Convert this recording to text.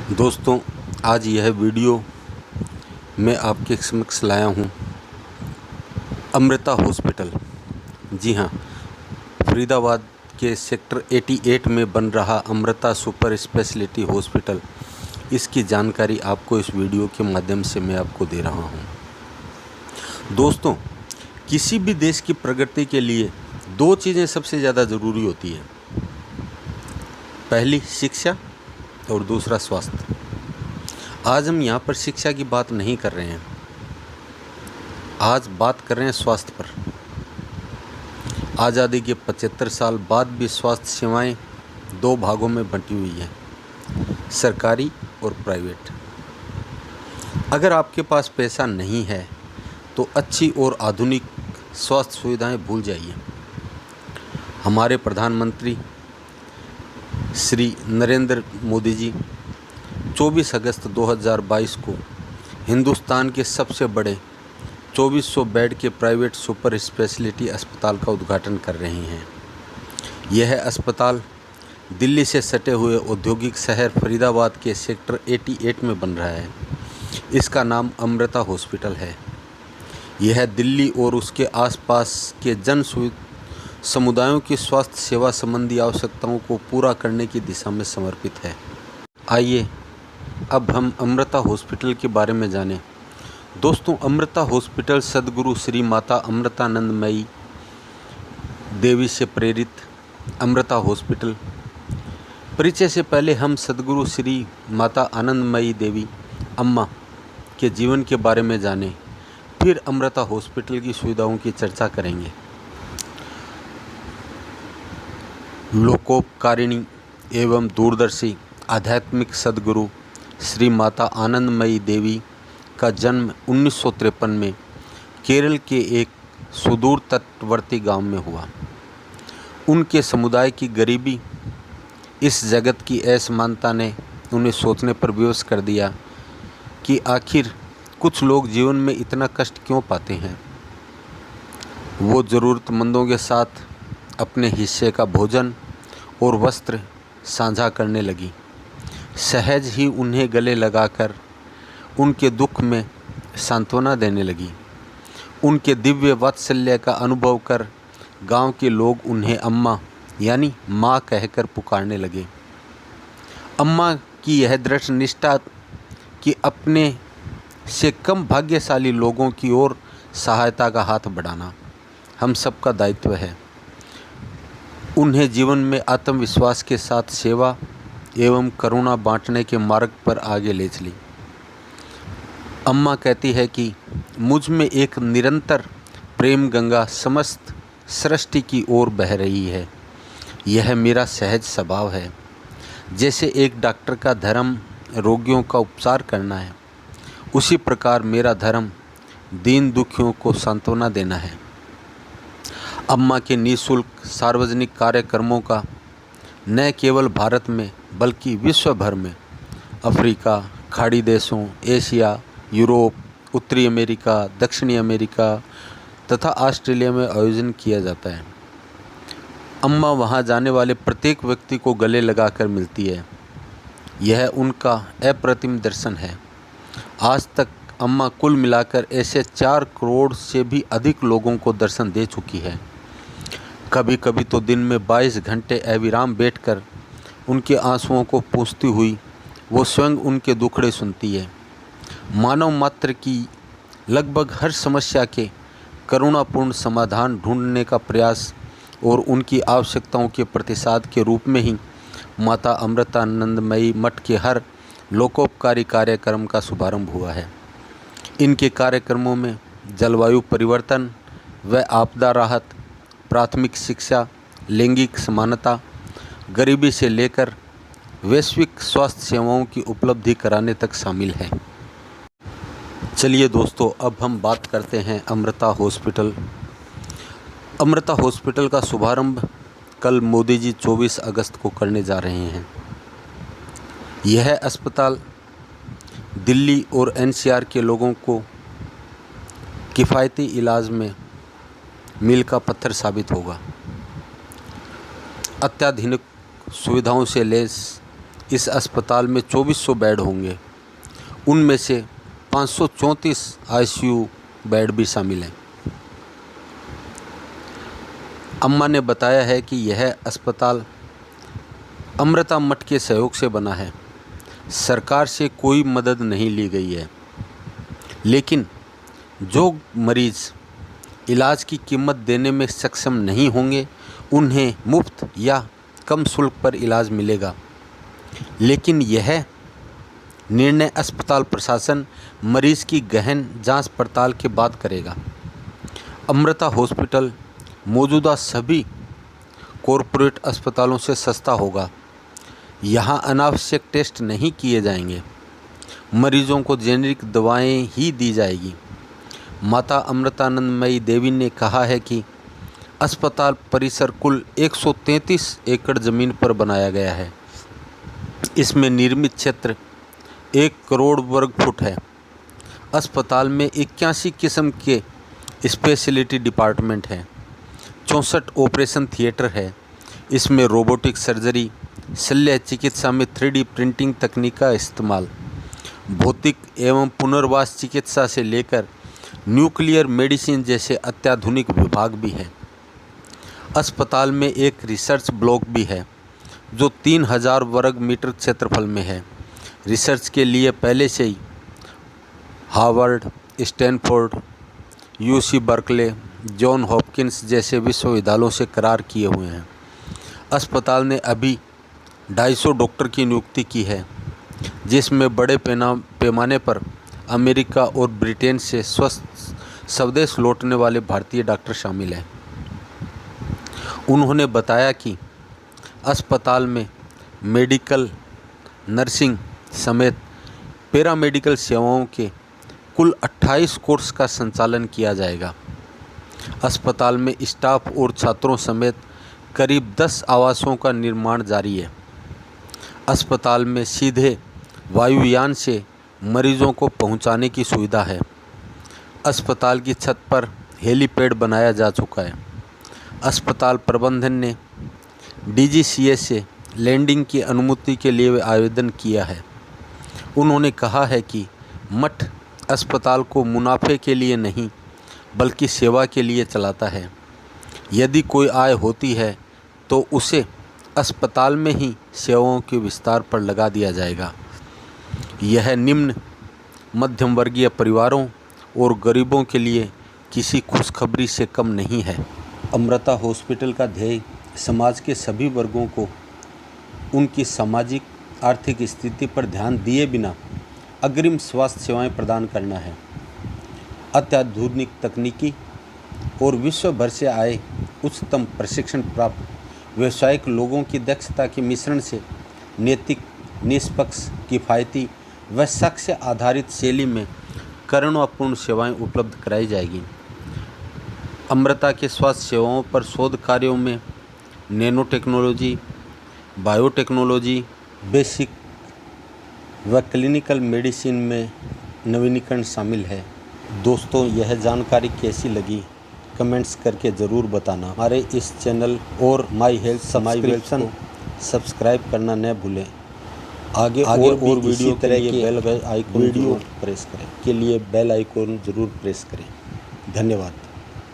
दोस्तों, आज यह वीडियो मैं आपके समक्ष लाया हूँ अमृता हॉस्पिटल। जी हाँ, फरीदाबाद के सेक्टर 88 में बन रहा अमृता सुपर स्पेशलिटी हॉस्पिटल, इसकी जानकारी आपको इस वीडियो के माध्यम से मैं आपको दे रहा हूँ। दोस्तों, किसी भी देश की प्रगति के लिए दो चीज़ें सबसे ज़्यादा ज़रूरी होती है। पहली शिक्षा और दूसरा स्वास्थ्य। आज हम यहाँ पर शिक्षा की बात नहीं कर रहे हैं, आज बात कर रहे हैं स्वास्थ्य पर। आज़ादी के 75 साल बाद भी स्वास्थ्य सेवाएं दो भागों में बंटी हुई हैं, सरकारी और प्राइवेट। अगर आपके पास पैसा नहीं है तो अच्छी और आधुनिक स्वास्थ्य सुविधाएं भूल जाइए। हमारे प्रधानमंत्री श्री नरेंद्र मोदी जी 24 अगस्त 2022 को हिंदुस्तान के सबसे बड़े 2400 बेड के प्राइवेट सुपर स्पेशलिटी अस्पताल का उद्घाटन कर रहे हैं। यह अस्पताल दिल्ली से सटे हुए औद्योगिक शहर फरीदाबाद के सेक्टर 88 में बन रहा है। इसका नाम अमृता हॉस्पिटल है। यह दिल्ली और उसके आसपास के समुदायों की स्वास्थ्य सेवा संबंधी आवश्यकताओं को पूरा करने की दिशा में समर्पित है। आइए अब हम अमृता हॉस्पिटल के बारे में जानें। दोस्तों, अमृता हॉस्पिटल सद्गुरु श्री माता अमृतानंदमयी देवी से प्रेरित अमृता हॉस्पिटल। परिचय से पहले हम सद्गुरु श्री माता आनंदमयी देवी अम्मा के जीवन के बारे में जानें, फिर अमृता हॉस्पिटल की सुविधाओं की चर्चा करेंगे। लोकोपकारिणी एवं दूरदर्शी आध्यात्मिक सद्गुरु श्री माता आनंदमयी देवी का जन्म 1953 में केरल के एक सुदूर तटवर्ती गांव में हुआ। उनके समुदाय की गरीबी, इस जगत की असमानता ने उन्हें सोचने पर विवश कर दिया कि आखिर कुछ लोग जीवन में इतना कष्ट क्यों पाते हैं। वो ज़रूरतमंदों के साथ अपने हिस्से का भोजन और वस्त्र साझा करने लगी। सहज ही उन्हें गले लगाकर उनके दुख में सांत्वना देने लगी। उनके दिव्य वात्सल्य का अनुभव कर गांव के लोग उन्हें अम्मा यानी माँ कहकर पुकारने लगे। अम्मा की यह दृढ़ निष्ठा कि अपने से कम भाग्यशाली लोगों की ओर सहायता का हाथ बढ़ाना हम सबका दायित्व है। उन्हें जीवन में आत्मविश्वास के साथ सेवा एवं करुणा बांटने के मार्ग पर आगे ले चली। अम्मा कहती है कि मुझ में एक निरंतर प्रेम गंगा समस्त सृष्टि की ओर बह रही है। यह मेरा सहज स्वभाव है। जैसे एक डॉक्टर का धर्म रोगियों का उपचार करना है, उसी प्रकार मेरा धर्म दीन दुखियों को सांत्वना देना है। अम्मा के निःशुल्क सार्वजनिक कार्यक्रमों का न केवल भारत में बल्कि विश्व भर में अफ्रीका, खाड़ी देशों, एशिया, यूरोप, उत्तरी अमेरिका, दक्षिणी अमेरिका तथा ऑस्ट्रेलिया में आयोजन किया जाता है। अम्मा वहां जाने वाले प्रत्येक व्यक्ति को गले लगाकर मिलती है। यह उनका अप्रतिम दर्शन है। आज तक अम्मा कुल मिलाकर ऐसे 4 करोड़ से भी अधिक लोगों को दर्शन दे चुकी है। कभी कभी तो दिन में 22 घंटे अविराम बैठकर उनके आंसुओं को पूछती हुई वो स्वयं उनके दुखड़े सुनती है। मानव मात्र की लगभग हर समस्या के करुणापूर्ण समाधान ढूंढने का प्रयास और उनकी आवश्यकताओं के प्रतिसाद के रूप में ही माता अमृतानंदमयी मठ के हर लोकोपकारी कार्यक्रम का शुभारंभ हुआ है। इनके कार्यक्रमों में जलवायु परिवर्तन व आपदा राहत, प्राथमिक शिक्षा, लैंगिक समानता, गरीबी से लेकर वैश्विक स्वास्थ्य सेवाओं की उपलब्धि कराने तक शामिल है। चलिए दोस्तों, अब हम बात करते हैं अमृता हॉस्पिटल। अमृता हॉस्पिटल का शुभारंभ कल मोदी जी 24 अगस्त को करने जा रहे हैं। यह अस्पताल दिल्ली और एनसीआर के लोगों को किफ़ायती इलाज में मील का पत्थर साबित होगा। अत्याधुनिक सुविधाओं से लैस इस अस्पताल में 2400 बेड होंगे, उनमें से 534 ICU बेड भी शामिल हैं। अम्मा ने बताया है कि यह अस्पताल अमृता मठ के सहयोग से बना है। सरकार से कोई मदद नहीं ली गई है, लेकिन जो मरीज़ इलाज की कीमत देने में सक्षम नहीं होंगे उन्हें मुफ्त या कम शुल्क पर इलाज मिलेगा। लेकिन यह निर्णय अस्पताल प्रशासन मरीज़ की गहन जांच पड़ताल के बाद करेगा। अमृता हॉस्पिटल मौजूदा सभी कॉरपोरेट अस्पतालों से सस्ता होगा। यहाँ अनावश्यक टेस्ट नहीं किए जाएंगे, मरीजों को जेनेरिक दवाएं ही दी जाएगी। माता अमृतानंदमयी देवी ने कहा है कि अस्पताल परिसर कुल 133 एकड़ ज़मीन पर बनाया गया है। इसमें निर्मित क्षेत्र 1 करोड़ वर्ग फुट है। अस्पताल में 81 किस्म के स्पेशलिटी डिपार्टमेंट हैं, 64 ऑपरेशन थिएटर है। इसमें रोबोटिक सर्जरी, शल्य चिकित्सा में 3D प्रिंटिंग तकनीक का इस्तेमाल, भौतिक एवं पुनर्वास चिकित्सा से लेकर न्यूक्लियर मेडिसिन जैसे अत्याधुनिक विभाग भी हैं। अस्पताल में एक रिसर्च ब्लॉक भी है जो 3000 वर्ग मीटर क्षेत्रफल में है। रिसर्च के लिए पहले से ही Harvard, Stanford, UC Berkeley, John Hopkins जैसे विश्वविद्यालयों से करार किए हुए हैं। अस्पताल ने अभी 250 डॉक्टर की नियुक्ति की है, जिसमें बड़े पैमाने पर अमेरिका और ब्रिटेन से स्वदेश लौटने वाले भारतीय डॉक्टर शामिल हैं। उन्होंने बताया कि अस्पताल में मेडिकल, नर्सिंग समेत पैरामेडिकल सेवाओं के कुल 28 कोर्स का संचालन किया जाएगा। अस्पताल में स्टाफ और छात्रों समेत करीब 10 आवासों का निर्माण जारी है। अस्पताल में सीधे वायुयान से मरीजों को पहुंचाने की सुविधा है। अस्पताल की छत पर हेलीपैड बनाया जा चुका है। अस्पताल प्रबंधन ने DGCA से लैंडिंग की अनुमति के लिए आवेदन किया है। उन्होंने कहा है कि मठ अस्पताल को मुनाफे के लिए नहीं बल्कि सेवा के लिए चलाता है। यदि कोई आय होती है तो उसे अस्पताल में ही सेवाओं के विस्तार पर लगा दिया जाएगा। यह निम्न मध्यम वर्गीय परिवारों और गरीबों के लिए किसी खुशखबरी से कम नहीं है। अमृता हॉस्पिटल का ध्येय समाज के सभी वर्गों को उनकी सामाजिक आर्थिक स्थिति पर ध्यान दिए बिना अग्रिम स्वास्थ्य सेवाएं प्रदान करना है। अत्याधुनिक तकनीकी और विश्व भर से आए उच्चतम प्रशिक्षण प्राप्त व्यावसायिक लोगों की दक्षता के मिश्रण से नैतिक, निष्पक्ष, किफ़ायती व साक्ष्य आधारित शैली में करुणापूर्ण सेवाएं उपलब्ध कराई जाएगी। अमृता के स्वास्थ्य सेवाओं पर शोध कार्यों में नैनो टेक्नोलॉजी, बायोटेक्नोलॉजी, बेसिक व क्लिनिकल मेडिसिन में नवीनीकरण शामिल है। दोस्तों, यह जानकारी कैसी लगी कमेंट्स करके ज़रूर बताना। हमारे इस चैनल और माई हेल्थ माई वेल्थ को सब्सक्राइब करना न भूलें। आगे और वीडियो तरह के बेल आइकन वीडियो प्रेस करें के लिए बेल आइकन ज़रूर प्रेस करें। धन्यवाद।